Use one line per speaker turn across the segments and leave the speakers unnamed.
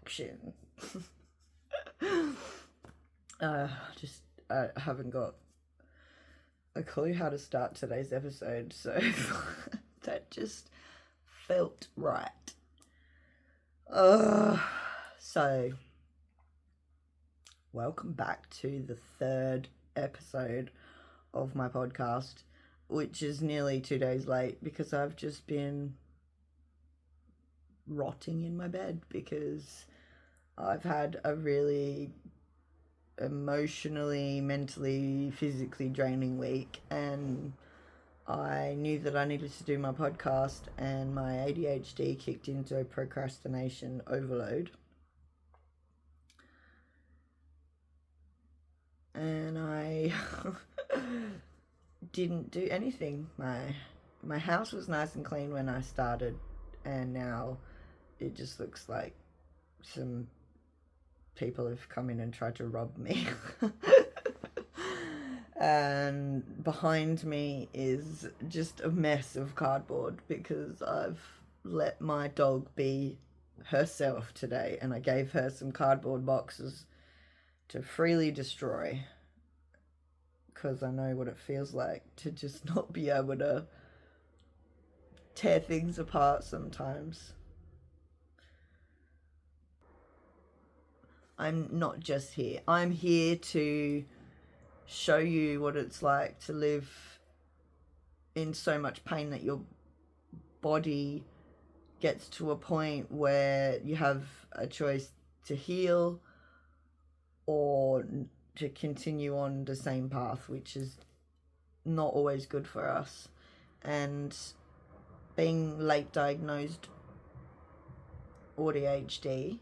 introduction. I haven't got a clue how to start today's episode, so that just felt right. So welcome back to the third episode of my podcast, which is nearly 2 days late because I've just been rotting in my bed because I've had a really emotionally, mentally, physically draining week, and I knew that I needed to do my podcast, and my ADHD kicked into a procrastination overload, and I didn't do anything. My house was nice and clean when I started, and now it just looks like some people have come in and tried to rob me. And behind me is just a mess of cardboard because I've let my dog be herself today, and I gave her some cardboard boxes to freely destroy because I know what it feels like to just not be able to tear things apart sometimes. I'm not just here. I'm here to show you what it's like to live in so much pain that your body gets to a point where you have a choice to heal or to continue on the same path, which is not always good for us. And being late diagnosed AuDHD,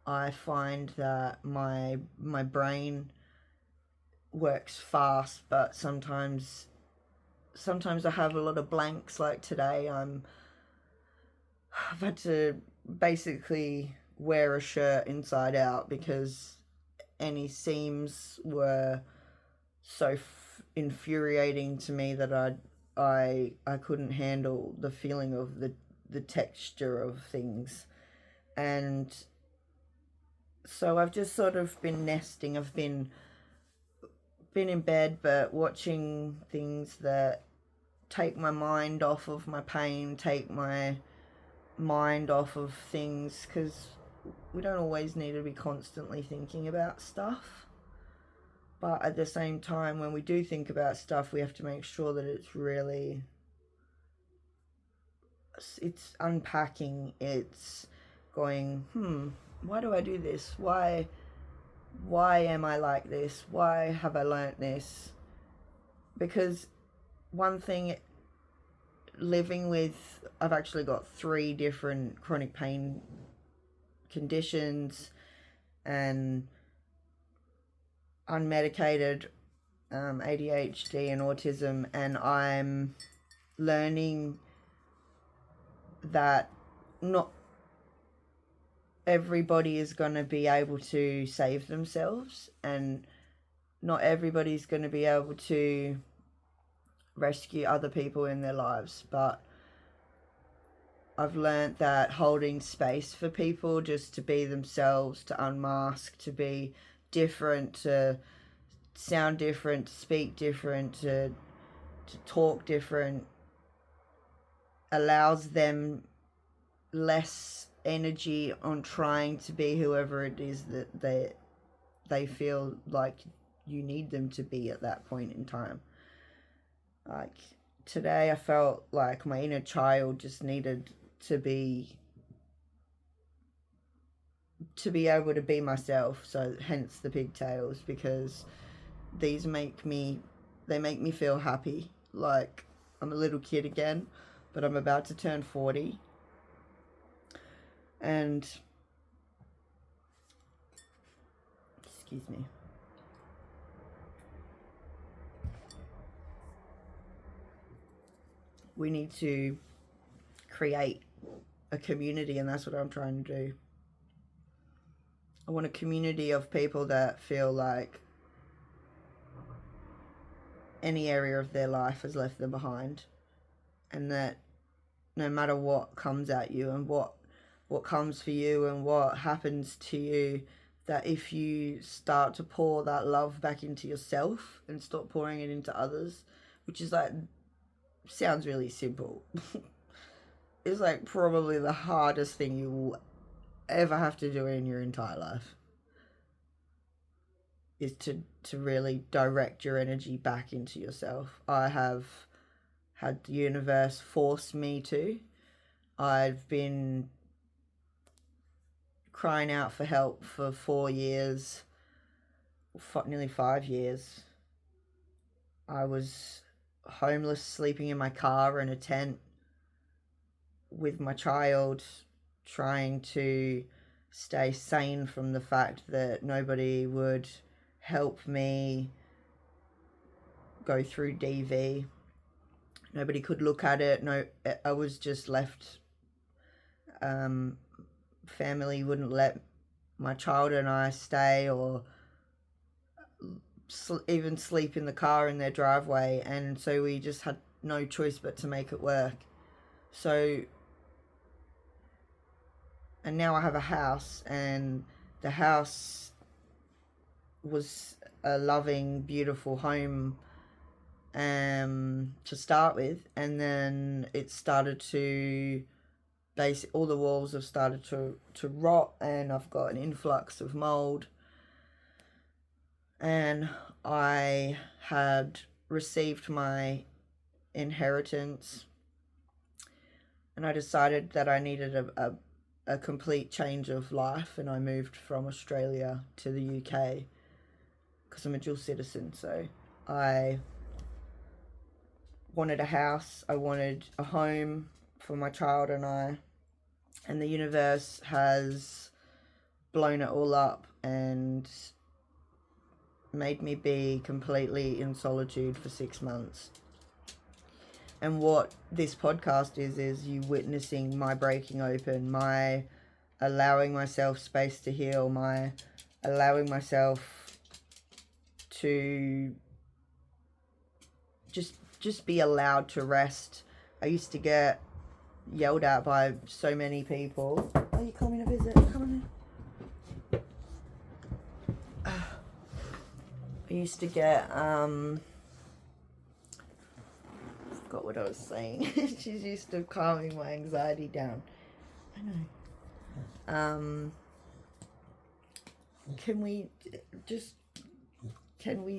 I find that my brain works fast, but sometimes I have a lot of blanks. Like today, I've had to basically wear a shirt inside out because any seams were so infuriating to me that I couldn't handle the feeling of the texture of things. And so I've just sort of been nesting. I've been in bed, but watching things that take my mind off of my pain, take my mind off of things, because we don't always need to be constantly thinking about stuff. But at the same time, when we do think about stuff, we have to make sure that it's unpacking, it's going, why do I do this? Why am I like this? Why have I learnt this? Because one thing, I've actually got 3 different chronic pain conditions and unmedicated ADHD and autism, and I'm learning that not everybody is going to be able to save themselves, and not everybody's going to be able to rescue other people in their lives. But I've learned that holding space for people just to be themselves, to unmask, to be different, to sound different, to speak different, to talk different, allows them less energy on trying to be whoever it is that they feel like you need them to be at that point in time. Like today, I felt like my inner child just needed to be able to be myself, so hence the pigtails, because they make me feel happy, like I'm a little kid again, but I'm about to turn 40. And excuse me. We need to create a community, and that's what I'm trying to do. I want a community of people that feel like any area of their life has left them behind, and that no matter what comes at you and what what comes for you and what happens to you, that if you start to pour that love back into yourself and stop pouring it into others, which is like, sounds really simple. It's like probably the hardest thing you will ever have to do in your entire life, is to really direct your energy back into yourself. I have had the universe force me to. I've been crying out for help for 4 years, nearly 5 years. I was homeless, sleeping in my car in a tent with my child, trying to stay sane from the fact that nobody would help me go through DV. Nobody could look at it. No, I was just left. Family wouldn't let my child and I stay or even sleep in the car in their driveway, and so we just had no choice but to make it work. So, and now I have a house, and the house was a loving, beautiful home to start with, and then it started to all the walls have started to rot, and I've got an influx of mold. And I had received my inheritance, and I decided that I needed a complete change of life, and I moved from Australia to the UK because I'm a dual citizen. So I wanted a house, I wanted a home for my child and I, and the universe has blown it all up and made me be completely in solitude for 6 months. And what this podcast is you witnessing my breaking open, my allowing myself space to heal, my allowing myself to just be allowed to rest. I used to get yelled at by so many people. Are you coming to visit? Come on in. I used to get forgot what I was saying. She's used to calming my anxiety down. I know. Can we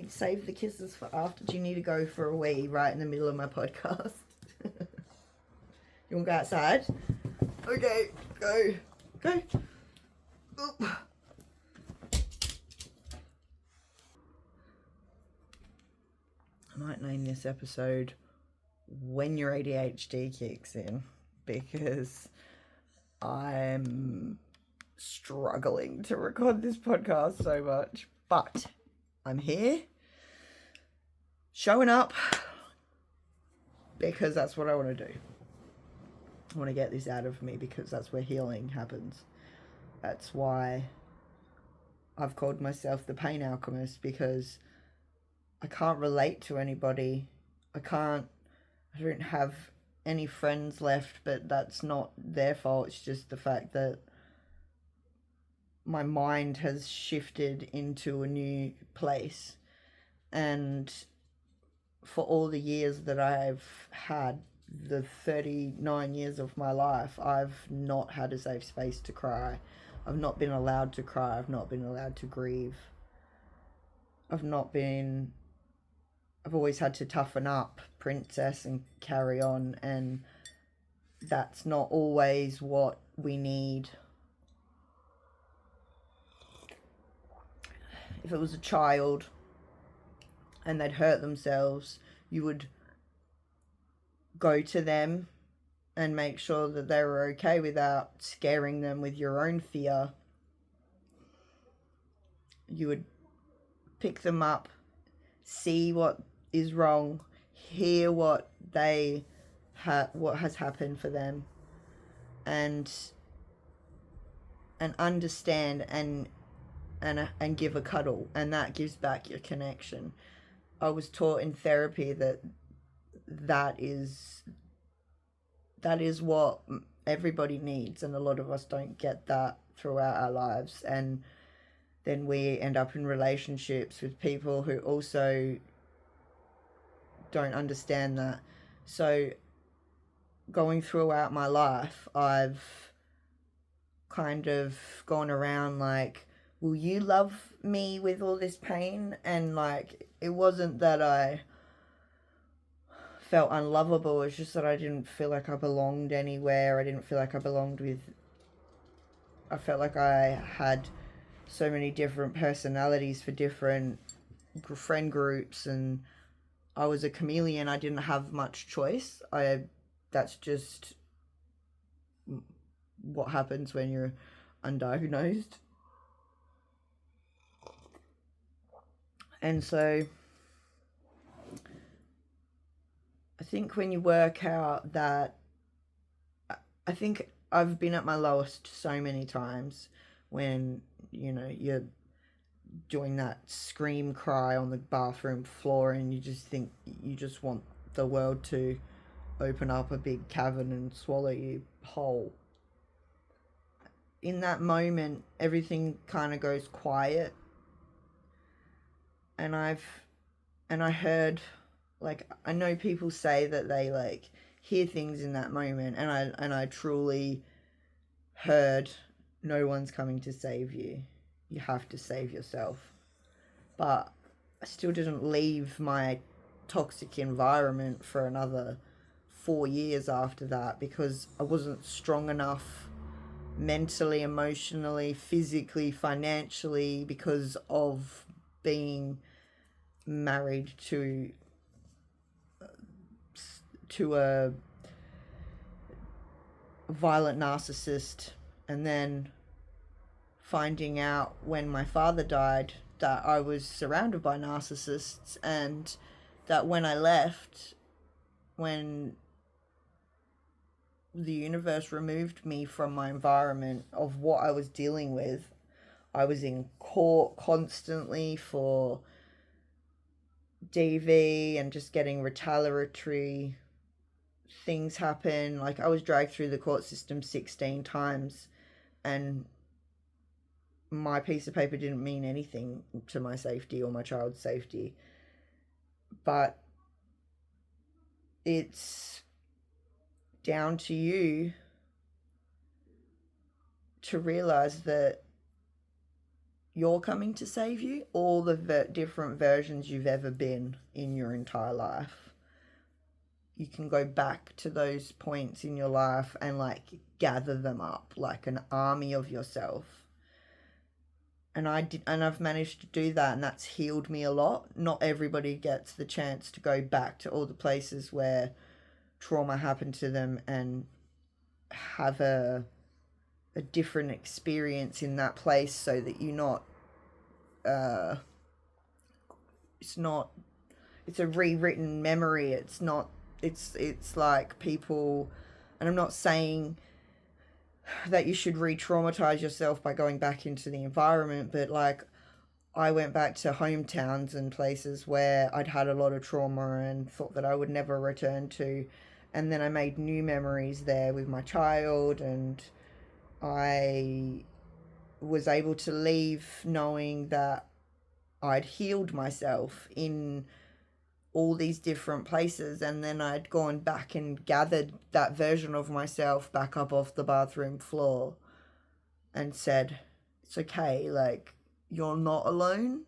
save the kisses for after? Do you need to go for a wee right in the middle of my podcast? You want to go outside? Okay, go. Oop. I might name this episode When Your ADHD Kicks In, because I'm struggling to record this podcast so much, but I'm here, showing up, because that's what I want to do. I want to get this out of me, because that's where healing happens. That's why I've called myself the pain alchemist, because I can't relate to anybody. I don't have any friends left, but that's not their fault. It's just the fact that my mind has shifted into a new place. And for all the years that I've had, the 39 years of my life, I've not had a safe space to cry. I've not been allowed to cry. I've not been allowed to grieve. I've always had to toughen up, princess, and carry on, and that's not always what we need. If it was a child and they'd hurt themselves, you would go to them and make sure that they were okay without scaring them with your own fear. You would pick them up, see what is wrong, hear what has happened for them, and understand and give a cuddle, and that gives back your connection. I was taught in therapy that is what everybody needs, and a lot of us don't get that throughout our lives. And then we end up in relationships with people who also don't understand that. So going throughout my life, I've kind of gone around like, will you love me with all this pain? And like, it wasn't that I felt unlovable, it's just that I didn't feel like I belonged anywhere. I didn't feel like I belonged with, I felt like I had so many different personalities for different friend groups, and I was a chameleon. I didn't have much choice. That's just what happens when you're undiagnosed. And so I think when you work out that, I think I've been at my lowest so many times when, you know, you're doing that scream cry on the bathroom floor and you just think you just want the world to open up a big cavern and swallow you whole. In that moment, everything kind of goes quiet. And I heard, like, I know people say that they like hear things in that moment, and I truly heard, no one's coming to save you. You have to save yourself. But I still didn't leave my toxic environment for another 4 years after that, because I wasn't strong enough mentally, emotionally, physically, financially, because of being married to a violent narcissist, and then finding out when my father died that I was surrounded by narcissists, and that when I left, when the universe removed me from my environment of what I was dealing with, I was in court constantly for DV and just getting retaliatory things happen. Like, I was dragged through the court system 16 times, and my piece of paper didn't mean anything to my safety or my child's safety. But it's down to you to realize that you're coming to save you, all the different versions you've ever been in your entire life. You can go back to those points in your life and like gather them up like an army of yourself. And I've managed to do that, and that's healed me a lot. Not everybody gets the chance to go back to all the places where trauma happened to them and have a different experience in that place, so that you're not it's a rewritten memory. It's like people, and I'm not saying that you should re-traumatize yourself by going back into the environment, but like, I went back to hometowns and places where I'd had a lot of trauma and thought that I would never return to, and then I made new memories there with my child, and I was able to leave knowing that I'd healed myself in all these different places, and then I'd gone back and gathered that version of myself back up off the bathroom floor and said, it's okay, like, you're not alone.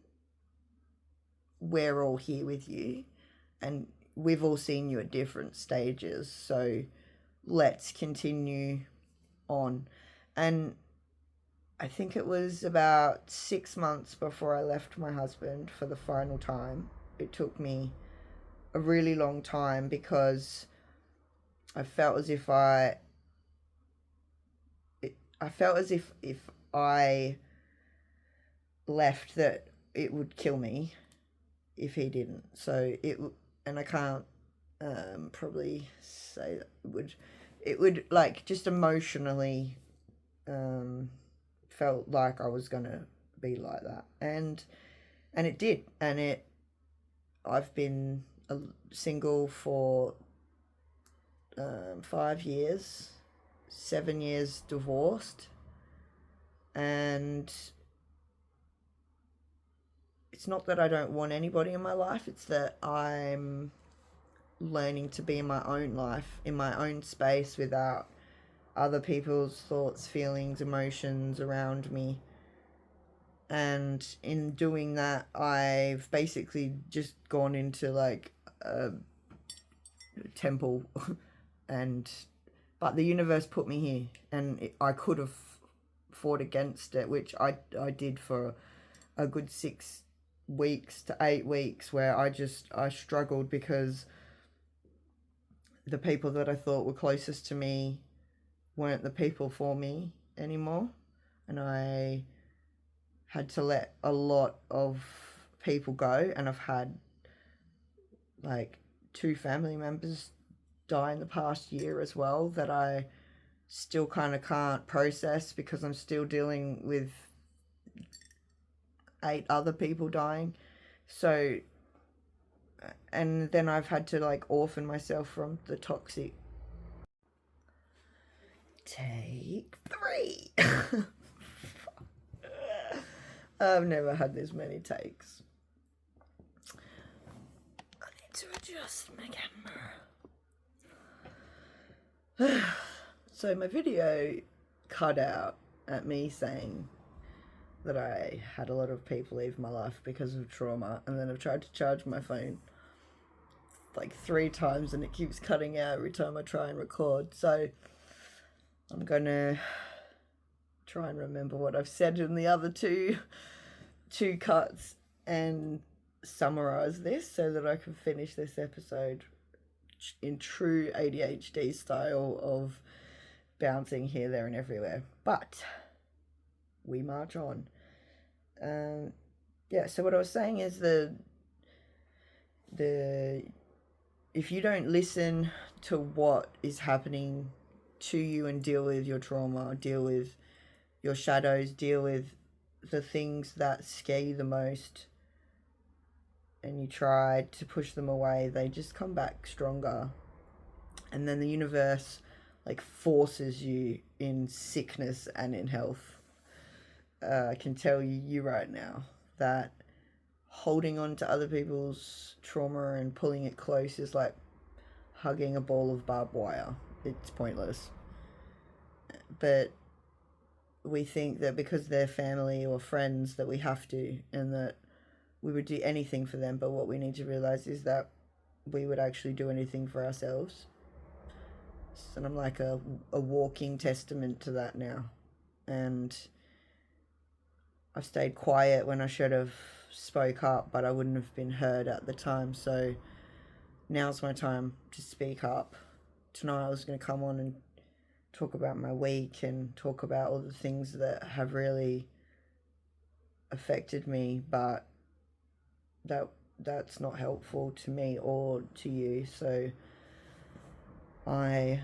We're all here with you, and we've all seen you at different stages, so let's continue on. And I think it was about 6 months before I left my husband for the final time. It took me a really long time, because I felt as if if I left, that it would kill me if he didn't. So and I can't probably say that it would like, just emotionally felt like I was gonna be like that, and it did, and I've been single for 5 years, 7 years divorced, and it's not that I don't want anybody in my life, it's that I'm learning to be in my own life, in my own space, without other people's thoughts, feelings, emotions around me. And in doing that, I've basically just gone into like a temple and but the universe put me here, and I could have fought against it, which I did for a good 6 weeks to 8 weeks, where I struggled because the people that I thought were closest to me weren't the people for me anymore, and I had to let a lot of people go, and I've had like 2 family members die in the past year as well that I still kind of can't process because I'm still dealing with 8 other people dying. So, and then I've had to like orphan myself from the toxic. Take 3. I've never had this many takes. I need to adjust my camera. So my video cut out at me saying that I had a lot of people leave my life because of trauma, and then I've tried to charge my phone like 3 times and it keeps cutting out every time I try and record. So I'm gonna try and remember what I've said in the other two cuts and summarize this so that I can finish this episode in true ADHD style of bouncing here, there and everywhere. But we march on. Yeah, so what I was saying is the if you don't listen to what is happening to you and deal with your trauma, deal with your shadows, deal with the things that scare you the most, and you try to push them away, they just come back stronger. And then the universe like forces you in sickness and in health. I can tell you right now that holding on to other people's trauma and pulling it close is like hugging a ball of barbed wire. It's pointless. But we think that because they're family or friends that we have to, and that we would do anything for them. But what we need to realize is that we would actually do anything for ourselves. And I'm like a walking testament to that now. And I've stayed quiet when I should have spoke up, but I wouldn't have been heard at the time. So now's my time to speak up. Tonight I was going to come on and talk about my week and talk about all the things that have really affected me, but that's not helpful to me or to you. So I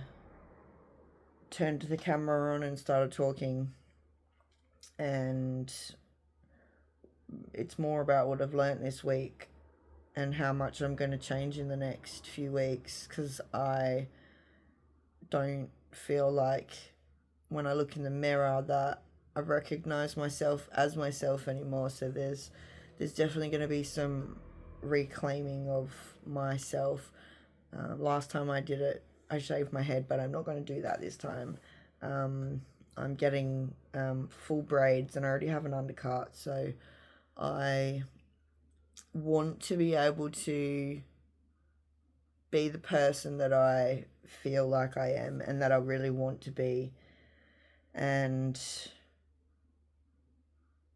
turned the camera on and started talking, and it's more about what I've learnt this week and how much I'm going to change in the next few weeks, because I don't feel like when I look in the mirror that I recognize myself as myself anymore. So there's definitely going to be some reclaiming of myself. Last time I did it, I shaved my head, but I'm not going to do that this time. I'm getting full braids, and I already have an undercut, so I want to be able to be the person that I feel like I am and that I really want to be. And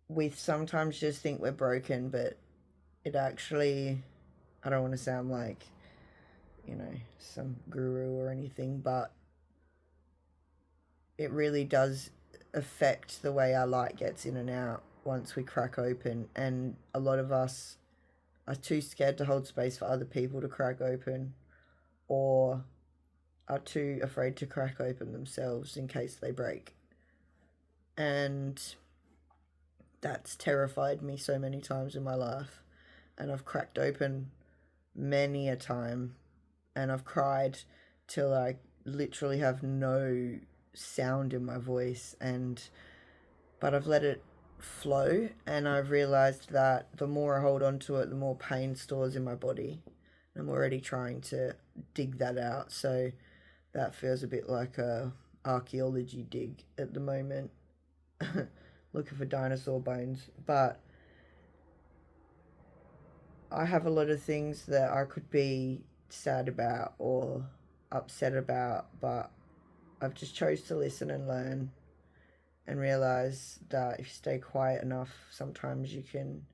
we sometimes just think we're broken, but it actually, I don't want to sound like, some guru or anything, but it really does affect the way our light gets in and out once we crack open. And a lot of us are too scared to hold space for other people to crack open, or are too afraid to crack open themselves in case they break. And that's terrified me so many times in my life. And I've cracked open many a time, and I've cried till I literally have no sound in my voice, but I've let it flow, and I've realized that the more I hold on to it, the more pain stores in my body. I'm already trying to dig that out, so that feels a bit like a archaeology dig at the moment, looking for dinosaur bones. But I have a lot of things that I could be sad about or upset about, but I've just chose to listen and learn, and realize that if you stay quiet enough, sometimes you can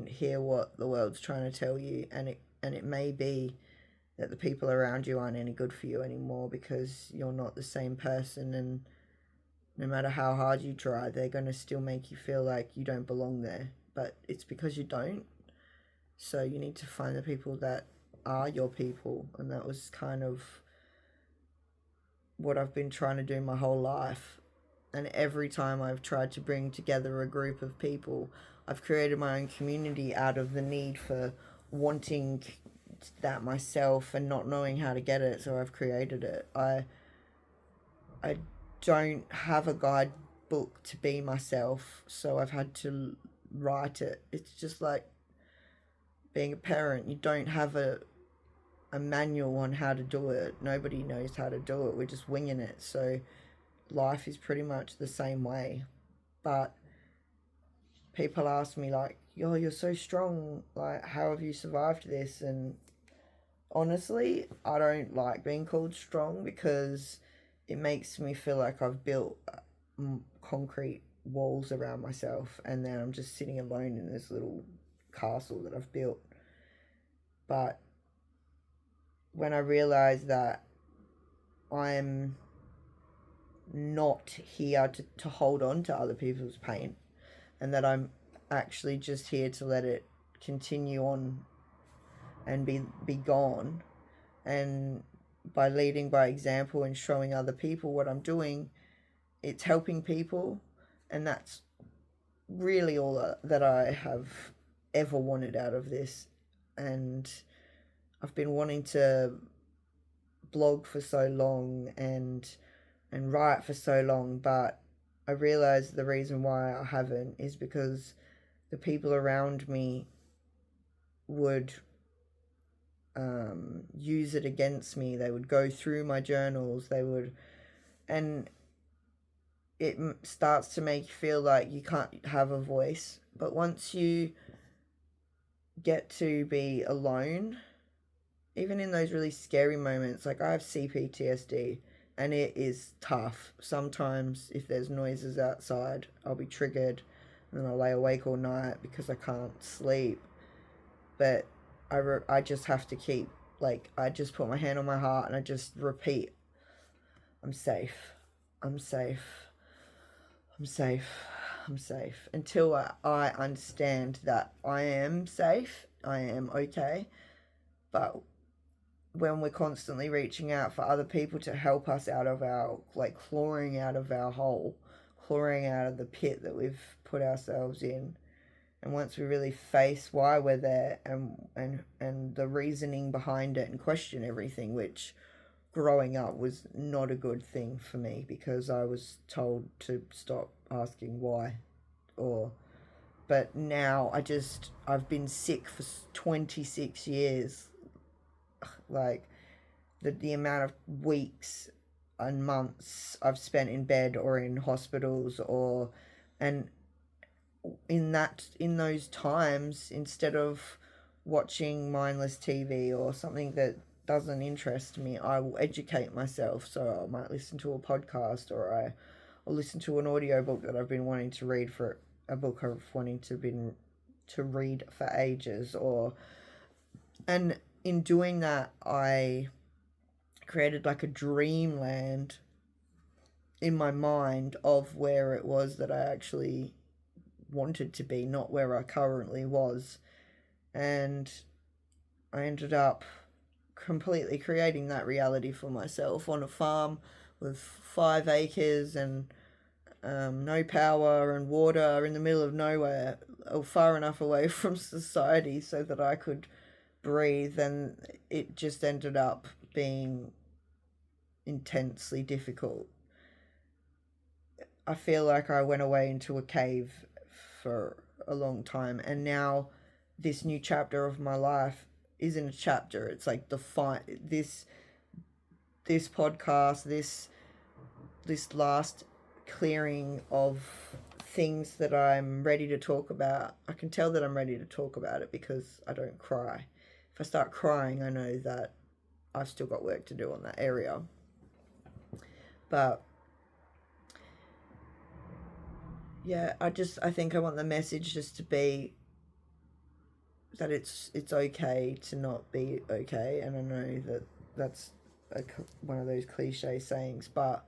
hear what the world's trying to tell you, and it may be that the people around you aren't any good for you anymore because you're not the same person, and no matter how hard you try, they're going to still make you feel like you don't belong there, but it's because you don't. So you need to find the people that are your people, and that was kind of what I've been trying to do my whole life. And every time I've tried to bring together a group of people, I've created my own community out of the need for wanting that myself and not knowing how to get it, so I've created it. I don't have a guidebook to be myself, so I've had to write it. It's just like being a parent. You don't have a manual on how to do it. Nobody knows how to do it. We're just winging it. So life is pretty much the same way. But people ask me like, yo, you're so strong, like how have you survived this? And honestly, I don't like being called strong because it makes me feel like I've built concrete walls around myself, and then I'm just sitting alone in this little castle that I've built. But when I realize that I'm not here to hold on to other people's pain, and that I'm actually just here to let it continue on and be gone, and by leading by example and showing other people what I'm doing, it's helping people, and that's really all that I have ever wanted out of this. And I've been wanting to blog for so long and write for so long, but I realized the reason why I haven't is because the people around me would use it against me. They would go through my journals, and it starts to make you feel like you can't have a voice. But once you get to be alone, even in those really scary moments, like I have CPTSD, and it is tough. Sometimes if there's noises outside, I'll be triggered, and then I'll lay awake all night because I can't sleep. But I just have to keep, like, I just put my hand on my heart and I just repeat, I'm safe, I'm safe, I'm safe, I'm safe, until I understand that I am safe, I am okay. But when we're constantly reaching out for other people to help us out of our, like, clawing out of our hole, clawing out of the pit that we've put ourselves in, and once we really face why we're there and the reasoning behind it and question everything, which growing up was not a good thing for me because I was told to stop asking why, but now I've been sick for 26 years. Like the amount of weeks and months I've spent in bed or in hospitals, and in those times, instead of watching mindless TV or something that doesn't interest me, I will educate myself. So I might listen to a podcast, or I'll listen to an audiobook that I've been wanting to read for a book I've wanting to read for ages, and in doing that, I created like a dreamland in my mind of where it was that I actually wanted to be, not where I currently was. And I ended up completely creating that reality for myself on a farm with 5 acres and no power and water in the middle of nowhere, or far enough away from society so that I could breathe. And it just ended up being intensely difficult. I feel like I went away into a cave for a long time, and now this new chapter of my life isn't a chapter. It's like this podcast, this last clearing of things that I'm ready to talk about. I can tell that I'm ready to talk about it because I don't cry. If I start crying, I know that I've still got work to do on that area. But yeah, I think I want the message just to be that it's okay to not be okay. And I know that that's one of those cliche sayings, but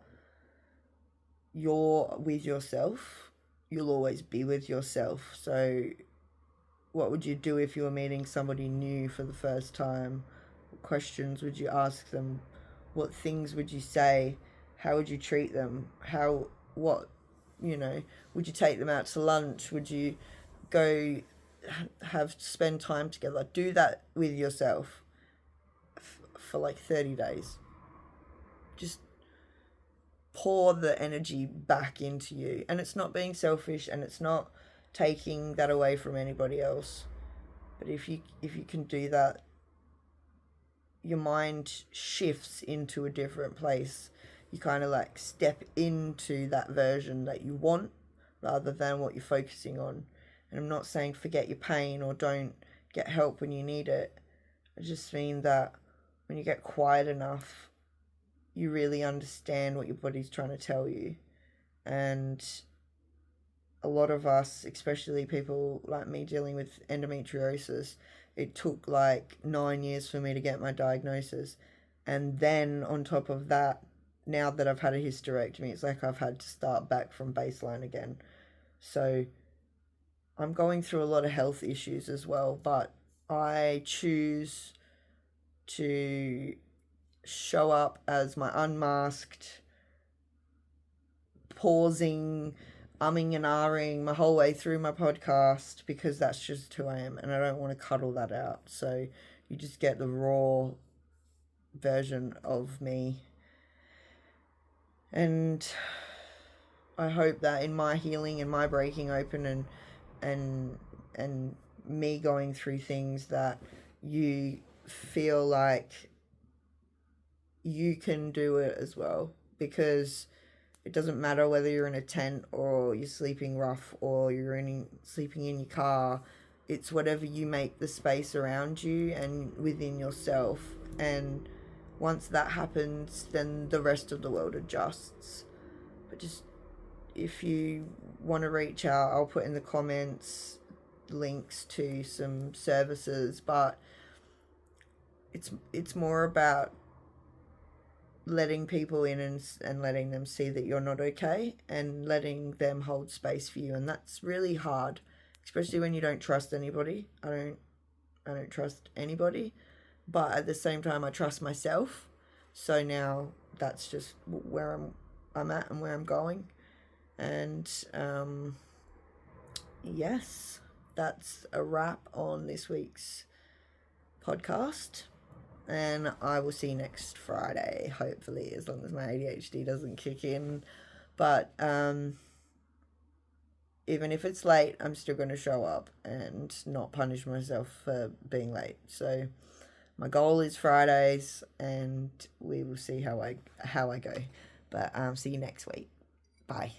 you're with yourself. You'll always be with yourself. So what would you do if you were meeting somebody new for the first time? What questions would you ask them? What things would you say? How would you treat them? Would you take them out to lunch? Would you go spend time together? Do that with yourself for like 30 days. Just pour the energy back into you. And it's not being selfish, and it's not taking that away from anybody else. But if you can do that, your mind shifts into a different place. You kind of like step into that version that you want rather than what you're focusing on. And I'm not saying forget your pain or don't get help when you need it. I just mean that when you get quiet enough, you really understand what your body's trying to tell you. And a lot of us, especially people like me dealing with endometriosis, it took like 9 years for me to get my diagnosis. And then on top of that, now that I've had a hysterectomy, it's like I've had to start back from baseline again. So I'm going through a lot of health issues as well, but I choose to show up as my unmasked, pausing, umming and ahhing my whole way through my podcast, because that's just who I am, and I don't want to cut all that out. So you just get the raw version of me. And I hope that in my healing and my breaking open and me going through things, that you feel like you can do it as well, because it doesn't matter whether you're in a tent or you're sleeping rough or you're sleeping in your car. It's whatever you make the space around you and within yourself. And once that happens, then the rest of the world adjusts. But just, if you want to reach out, I'll put in the comments links to some services, but it's more about letting people in and letting them see that you're not okay, and letting them hold space for you. And that's really hard, especially when you don't trust anybody. I don't trust anybody, but at the same time I trust myself. So now that's just where I'm at and where I'm going. And yes, that's a wrap on this week's podcast. And I will see you next Friday, hopefully, as long as my ADHD doesn't kick in. But even if it's late, I'm still going to show up and not punish myself for being late. So my goal is Fridays, and we will see how I go. But see you next week. Bye.